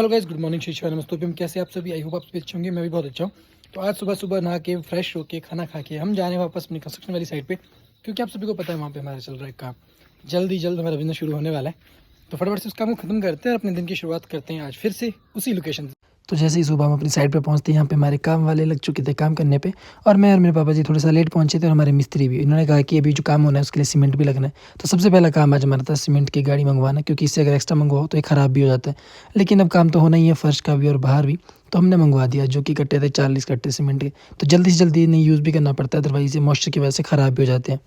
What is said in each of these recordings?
Hello guys, good morning, शिशा नमस्ते। हम कैसे आप सभी? आई होप आप सभी अच्छे होंगे। मैं भी बहुत अच्छा हूँ। तो आज सुबह सुबह नहा के फ्रेश होके खाना खा के हम जाने वापस अपनी कंस्ट्रक्शन वाली साइड पे, क्योंकि आप सभी को पता है वहाँ पे हमारा चल रहा है काम। जल्द हमारा बिजनेस शुरू होने वाला है। तो फटाफट से उस काम को खत्म करते हैं और अपने दिन की शुरुआत करते हैं आज फिर से उसी लोकेशन से। तो जैसे ही सुबह हम अपनी साइड पे पहुंचते हैं, यहाँ पे हमारे काम वाले लग चुके थे काम करने पे। और मैं और मेरे पापा जी थोड़ा सा लेट पहुंचे थे और हमारे मिस्त्री भी। इन्होंने कहा कि अभी जो काम होना है उसके लिए सीमेंट भी लगना है। तो सबसे पहला काम आज हमारा था सीमेंट की गाड़ी मंगवाना, क्योंकि इससे अगर एक्स्ट्रा मंगवाओ तो ये ख़राब भी हो जाता है। लेकिन अब काम तो होना ही है, फर्श का भी और बाहर भी। तो हमने मंगवा दिया, जो कि कट्टे थे 40 कट्टे सीमेंट के। तो जल्दी से जल्दी इन्हें यूज़ भी करना पड़ता है, अदरवाइज ये मॉइस्चर की वजह से ख़राब भी हो जाते हैं।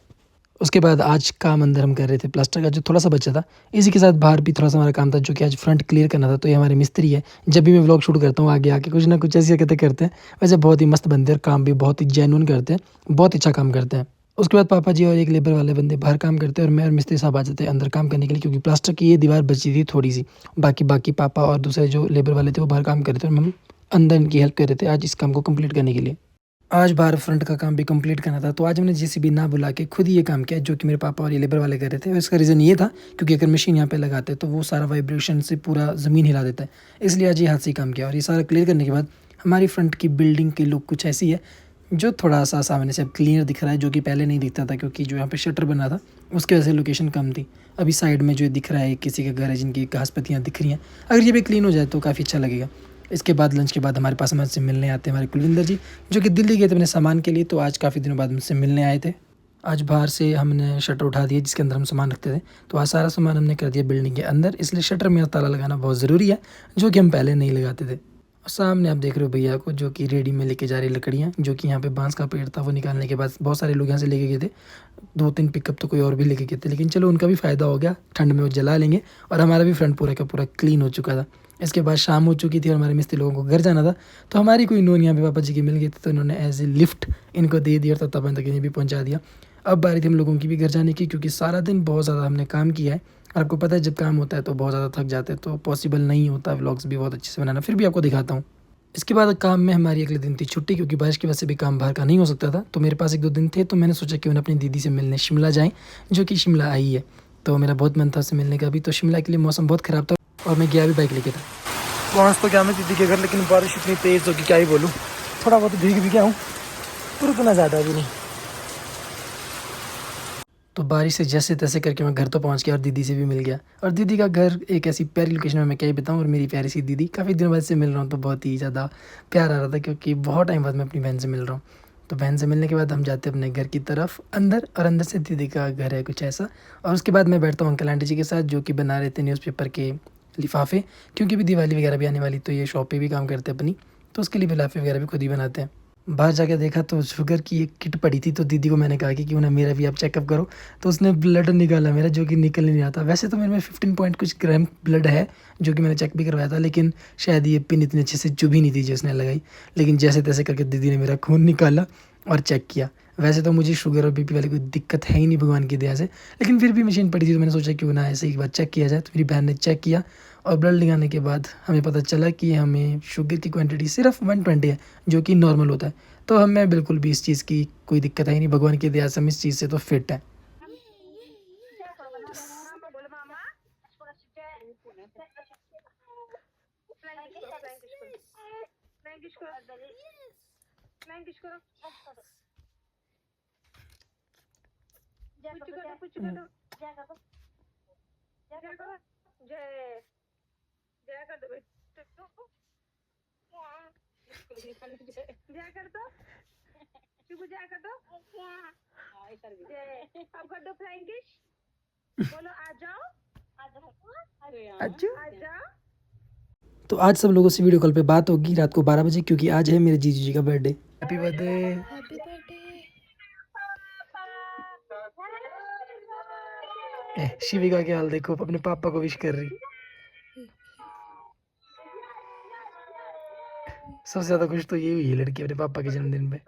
उसके बाद आज काम अंदर हम कर रहे थे प्लास्टर का, जो थोड़ा सा बचा था। इसी के साथ बाहर भी थोड़ा सा हमारा काम था, जो कि आज फ्रंट क्लियर करना था। तो ये हमारे मिस्त्री है। जब भी मैं व्लॉग शूट करता हूँ आगे आके कुछ ना कुछ ऐसी हरकतें करते हैं। वैसे बहुत ही मस्त बंदे हैं और काम भी बहुत ही जेन्युइन करते हैं, बहुत अच्छा काम करते हैं। उसके बाद पापा जी और एक लेबर वाले बंदे बाहर काम करते हैं और मैं और मिस्त्री साहब आ जाते हैं अंदर काम करने के लिए, क्योंकि प्लास्टर की ये दीवार बची थी थोड़ी सी। बाकी बाकी पापा और दूसरे जो लेबर वाले थे वो बाहर काम कर रहे थे और हम अंदर इनकी हेल्प कर रहे थे आज इस काम को कंप्लीट करने के लिए। आज बाहर फ्रंट का काम भी कंप्लीट करना था, तो आज हमने जेसीबी ना बुला के खुद ही ये काम किया, जो कि मेरे पापा और ये लेबर वाले कर रहे थे। और इसका रीज़न ये था क्योंकि अगर मशीन यहाँ पे लगाते तो वो सारा वाइब्रेशन से पूरा ज़मीन हिला देता है। इसलिए आज ये हाथ से ही काम किया। और ये सारा क्लियर करने के बाद हमारी फ्रंट की बिल्डिंग की लुक कुछ ऐसी है, जो थोड़ा सा सामने से अब क्लियर दिख रहा है, जो कि पहले नहीं दिखता था, क्योंकि जो यहाँ पे शटर बना था उसकी वजह से लोकेशन कम थी। अभी साइड में जो दिख रहा है किसी का घर है, जिनकी घास पत्तियाँ दिख रही हैं। अगर ये भी क्लीन हो जाए तो काफ़ी अच्छा लगेगा। इसके बाद लंच के बाद हमारे पास हमसे मिलने आते हैं हमारे कुलविंदर जी, जो कि दिल्ली गए थे अपने सामान के लिए। तो आज काफ़ी दिनों बाद मुझसे मिलने आए थे। आज बाहर से हमने शटर उठा दिया जिसके अंदर हम सामान रखते थे। तो आज सारा सामान हमने कर दिया बिल्डिंग के अंदर, इसलिए शटर में ताला लगाना बहुत ज़रूरी है, जो कि हम पहले नहीं लगाते थे। और सामने आप देख रहे हो भैया को, जो कि रेडी में लेके जा रही लकड़ियाँ, जो कि यहाँ पे बांस का पेड़ था वो निकालने के बाद बहुत सारे लोग यहाँ से लेके गए थे। 2-3 पिकअप तो कोई और भी लेके गए थे, लेकिन चलो उनका भी फ़ायदा हो गया, ठंड में वो जला लेंगे। और हमारा भी फ्रंट पूरा का पूरा क्लीन हो चुका था। इसके बाद शाम हो चुकी थी और हमारे मिस्त्री लोगों को घर जाना था। तो हमारी कोई नोन यहाँ पे पापा जी की मिल गई थी, तो इन्होंने एज ए लिफ्ट इनको दे दिया और तब तक इन्हें भी पहुँचा दिया। अब बारी थी हम लोगों की भी घर जाने की, क्योंकि सारा दिन बहुत ज़्यादा हमने काम किया है। और आपको पता है जब काम होता है तो बहुत ज़्यादा थक जाते हैं, तो पॉसिबल नहीं होता व्लॉग्स भी बहुत अच्छे से बनाना। फिर भी आपको दिखाता हूँ। इसके बाद काम में हमारी अगले दिन थी छुट्टी, क्योंकि बारिश की वजह से भी काम बाहर का नहीं हो सकता था। तो मेरे पास 1-2 दिन थे, तो मैंने सोचा कि उन्हें अपनी दीदी से मिलने शिमला जाएँ, जो कि शिमला आई है। तो मेरा बहुत मन था उससे मिलने का भी। तो शिमला के लिए मौसम बहुत ख़राब था और मैं गया भी बाइक लेके था। पहुँच तो गया मैं दीदी के घर, लेकिन बारिश इतनी तेज़ हो कि क्या ही बोलूँ। थोड़ा बहुत भीग भी गया हूँ, पर उतना ज़्यादा भी नहीं। तो बारिश से जैसे तैसे करके मैं घर तो पहुंच गया और दीदी से भी मिल गया। और दीदी का घर एक ऐसी प्यारी लोकेशन में, मैं क्या ही बताऊँ। और मेरी प्यारी सी दीदी, काफ़ी दिनों बाद से मिल रहा हूँ तो बहुत ही ज़्यादा प्यार आ रहा था, क्योंकि बहुत टाइम बाद मैं अपनी बहन से मिल रहा हूँ। तो बहन से मिलने के बाद हम जाते हैं अपने घर की तरफ अंदर, और अंदर से दीदी का घर है कुछ ऐसा। और उसके बाद मैं बैठता हूँ अंकल आंटी जी के साथ, जो कि बना रहे थे न्यूज़पेपर के लिफाफे, क्योंकि भी दिवाली वगैरह भी आने वाली, तो ये शॉप पे भी काम करते हैं अपनी। तो उसके लिए लिफाफे वगैरह भी खुद ही बनाते हैं। बाहर जाके देखा तो शुगर की एक किट पड़ी थी, तो दीदी को मैंने कहा कि क्यों ना मेरा भी आप चेकअप करो। तो उसने ब्लड निकाला मेरा, जो कि निकल नहीं रहा था। वैसे तो मेरे में 15 पॉइंट कुछ ग्राम ब्लड है, जो कि मैंने चेक भी करवाया था, लेकिन शायद ये पिन इतने अच्छे से चुभी नहीं थी जो उसने लगाई। लेकिन जैसे तैसे करके दीदी ने मेरा खून निकाला और चेक किया। वैसे तो मुझे शुगर और बीपी वाली कोई दिक्कत है ही नहीं भगवान की दया से, लेकिन फिर भी मशीन पड़ी थी तो मैंने सोचा क्यों ना ऐसे एक बार चेक किया जाए। तो मेरी बहन ने चेक किया और ब्लड लगाने के बाद हमें पता चला कि हमें शुगर की क्वांटिटी सिर्फ 120 है, जो कि नॉर्मल होता है। तो हमें बिल्कुल भी इस चीज़ की कोई दिक्कत है ही नहीं, भगवान की दया से हम इस चीज़ से तो फिट है। तो आज सब लोगों से वीडियो कॉल पे बात होगी रात को 12 बजे, क्योंकि आज है मेरे जीजू जी का birthday. Happy birthday. Happy birthday. Shivika के हाल देखो, अपने पापा को विश कर रही। सबसे ज़्यादा खुश तो ये हुई है लड़की अपने पापा के जन्मदिन पे।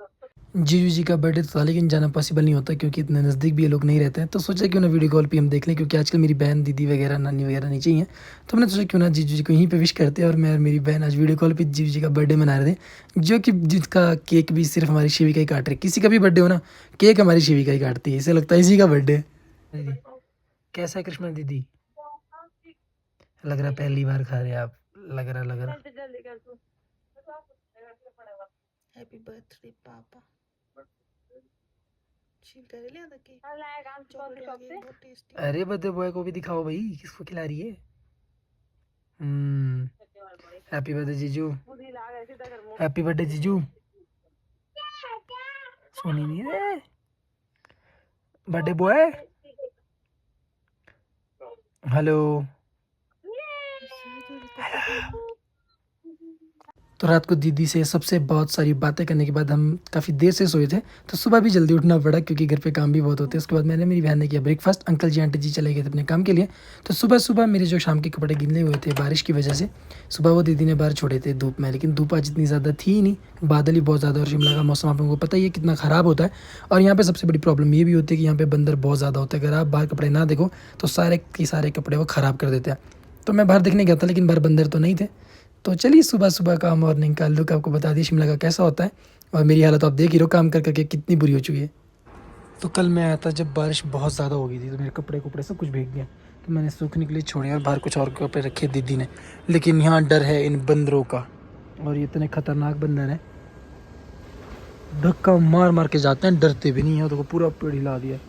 जीजू जी का बर्थडे तो था, लेकिन जाना पॉसिबल नहीं होता, क्योंकि इतने नज़दीक भी ये लोग नहीं रहते हैं। तो सोचा क्यों ना वीडियो कॉल पे हम देख लें, क्योंकि आजकल मेरी बहन दीदी वगैरह नानी वगैरह नहीं चाहिए। तो हमने सोचा क्यों ना जीजू जी को यहीं पे विश करते हैं। और मैं और मेरी बहन आज वीडियो कॉल पे जीजू जी का बर्थडे मना रहे थे, जो कि जिसका केक भी सिर्फ हमारी शिविका ही काट रही। किसी का भी बर्थडे हो ना, केक हमारी शिविका ही काटती है, इसे लगता है इसी का बर्थडे है। कैसा है कृष्णा दीदी? लग रहा है पहली बार खा रहे हैं आप। लग रहा जल्दी कर तू। हैप्पी बर्थडे पापा। छील कर लिया था केक। हाँ लाया काम चॉकलेट शॉप से। बहुत टेस्टी। अरे बर्थडे बॉय को भी दिखाओ भाई, किसको खिला रही है। हैप्पी बर्थडे जीजू, मुझे लगा ऐसे तक कर हैप्पी बर्थडे जीजू। सोनी नहीं है बर्थडे बॉय। हेलो। तो रात को दीदी से सबसे बहुत सारी बातें करने के बाद हम काफ़ी देर से सोए थे, तो सुबह भी जल्दी उठना पड़ा क्योंकि घर पे काम भी बहुत होते हैं। उसके बाद मैंने मेरी बहन ने किया ब्रेकफास्ट, अंकल जी आंटी जी चले गए थे अपने काम के लिए। तो सुबह सुबह मेरे जो शाम के कपड़े गिले हुए थे बारिश की वजह से, सुबह वो दीदी ने बाहर छोड़े थे धूप में, लेकिन धूप आज इतनी ज़्यादा थी ही नहीं, बादल ही बहुत ज़्यादा। और शिमला का मौसम आप लोगों को पता ही है कितना ख़राब होता है। और यहाँ पर सबसे बड़ी प्रॉब्लम ये भी होती है कि यहाँ पर बंदर बहुत ज़्यादा होते हैं। अगर आप बाहर कपड़े ना देखो तो सारे के सारे कपड़े वो ख़राब कर देते हैं। तो मैं बाहर देखने गया था, लेकिन बाहर बंदर तो नहीं थे। तो चलिए सुबह सुबह का मॉर्निंग का लुक आपको बता दिए शिमला का कैसा होता है। और मेरी हालत आप देख ही रहो काम कर करके कितनी बुरी हो चुकी है। तो कल मैं आया था जब बारिश बहुत ज़्यादा हो गई थी, तो मेरे कपड़े सब कुछ भीग गया। तो मैंने सूखने के लिए छोड़े और बाहर कुछ और कपड़े रखे दीदी ने। लेकिन यहाँ डर है इन बंदरों का, और ये इतने खतरनाक बंदर हैं, धक्का मार मार के जाते हैं, डरते भी नहीं हैं। तो पूरा पेड़ हिला दिया।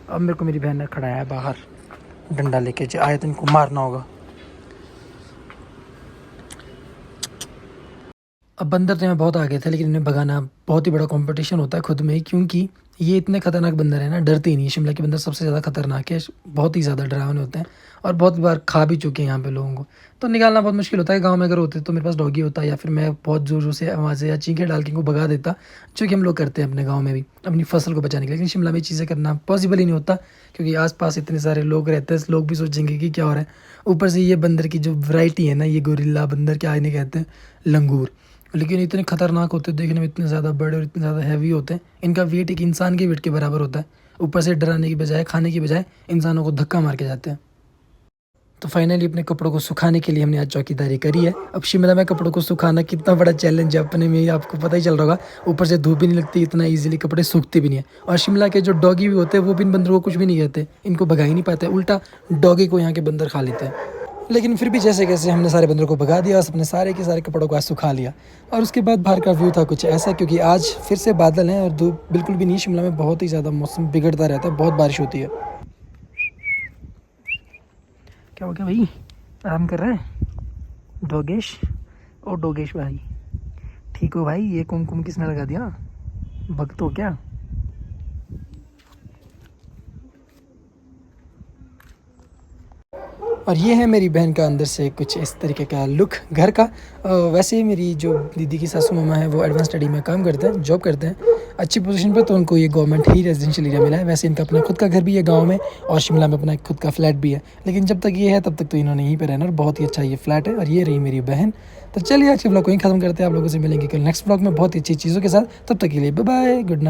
अब मेरे को मेरी बहन ने खड़ाया है बाहर डंडा लेके, आए तो इनको मारना होगा। अब बंदर तो यहाँ बहुत आ गए थे, लेकिन इन्हें भगाना बहुत ही बड़ा कंपटीशन होता है खुद में ही, क्योंकि ये इतने खतरनाक बंदर हैं ना, डरते ही नहीं। शिमला के बंदर सबसे ज़्यादा खतरनाक है, बहुत ही ज़्यादा डरावने होते हैं और बहुत बार खा भी चुके हैं यहाँ पे लोगों को। तो निकालना बहुत मुश्किल होता है। गाँव में अगर होते तो मेरे पास डॉगी होता, या फिर मैं बहुत ज़ोर ज़ोर से आवाज़ें या चीखें डाल के इनको भगा देता, जो कि हम लोग करते हैं अपने गाँव में भी अपनी फसल को बचाने के लिए। लेकिन शिमला में चीज़ें करना पॉसिबल ही नहीं होता, क्योंकि आसपास इतने सारे लोग रहते हैं, लोग भी सोचेंगे कि क्या हो रहा है। ऊपर से ये बंदर की जो वैरायटी है ना, ये गोरिल्ला बंदर, क्या इन्हें कहते हैं, लंगूर, लेकिन इतने खतरनाक होते हैं, देखने में इतने ज़्यादा बड़े और इतने ज़्यादा हैवी होते हैं। इनका वेट एक इंसान के वेट के बराबर होता है। ऊपर से डराने की बजाय, खाने की बजाय इंसानों को धक्का मार के जाते हैं। तो फाइनली अपने कपड़ों को सुखाने के लिए हमने आज चौकीदारी करी है। अब शिमला में कपड़ों को सुखाना कितना बड़ा चैलेंज है अपने में ही आपको पता ही चल रहा होगा। ऊपर से धूप भी नहीं लगती, इतना ईजिली कपड़े सूखते भी नहीं है। और शिमला के जो डॉगी भी होते हैं वो भी इन बंदरों को कुछ भी नहीं कहते, इनको भगा ही नहीं पाते, उल्टा डॉगी को यहाँ के बंदर खा लेते हैं। लेकिन फिर भी जैसे कैसे हमने सारे बंदरों को भगा दिया और अपने सारे के सारे कपड़ों को आज सुखा लिया। और उसके बाद बाहर का व्यू था कुछ ऐसा, क्योंकि आज फिर से बादल हैं और धूप बिल्कुल भी नहीं। शिमला में बहुत ही ज़्यादा मौसम बिगड़ता रहता है, बहुत बारिश होती है। क्या हो गया भाई, आराम कर रहा है डोगेश? ओ डोगेश भाई, ठीक हो भाई? ये कुमकुम किसने लगा दिया, भक्त हो क्या? और ये है मेरी बहन का अंदर से कुछ इस तरीके का लुक घर का। वैसे मेरी जो दीदी की सासू मामा है वो एडवांस स्टडी में काम करते हैं, जॉब करते हैं, अच्छी पोजीशन पे। तो उनको ये गवर्नमेंट ही रेजिडेंशियल एरिया मिला है। वैसे इनका अपना खुद का घर भी है गांव में, और शिमला में अपना खुद का फ्लैट भी है। लेकिन जब तक ये है तब तक तो इन्होंने यहीं पर रहना, और बहुत ही अच्छा ये फ्लैट है। और ये रही मेरी बहन। तो चलिए आज के ब्लॉग को ही खत्म करते हैं, आप लोगों से मिलेंगे कल नेक्स्ट ब्लॉग में बहुत ही अच्छी चीज़ों के साथ। तब तक के लिए बाय बाय, गुड नाइट।